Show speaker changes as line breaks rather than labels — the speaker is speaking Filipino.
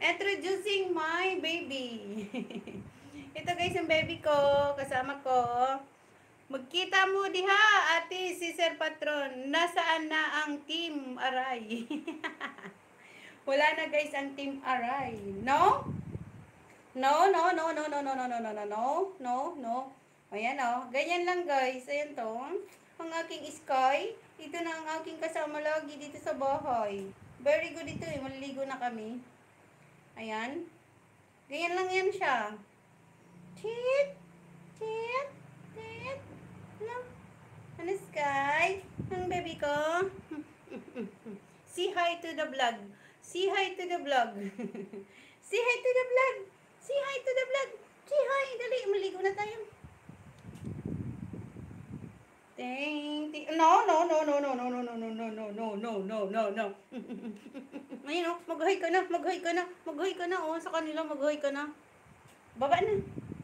Introducing my baby. Ito guys, yung baby ko. Kasama ko. Magkita mo diha, ate, si Sir Patron. Nasaan na ang Team Aray? Wala na guys ang Team Aray. No? No, no, no, no, no, no, no, no, no, no, no, no, no. Ayan o. Ganyan lang guys. Ayan to. Ang aking Sky. Ito na ang aking kasama lagi dito sa bahay. Very good ito eh. Maliligo na kami. Ayan. Ganyan lang yan siya. Tit, tit, tit. Ano? Ano, Sky? Ang baby ko? Say hi to the vlog. Say hi to the vlog. Say hi to the vlog. Say hi to the vlog. Say hi. Dali, maligo na tayo. No, no, no, no, no, no, no, no, no, no, no, no, no, no, no, no. Ayun o, mag-hi ka na, mag-hi ka na, mag-hi ka na, oh, sa kanila mag-hi ka na. Baba na.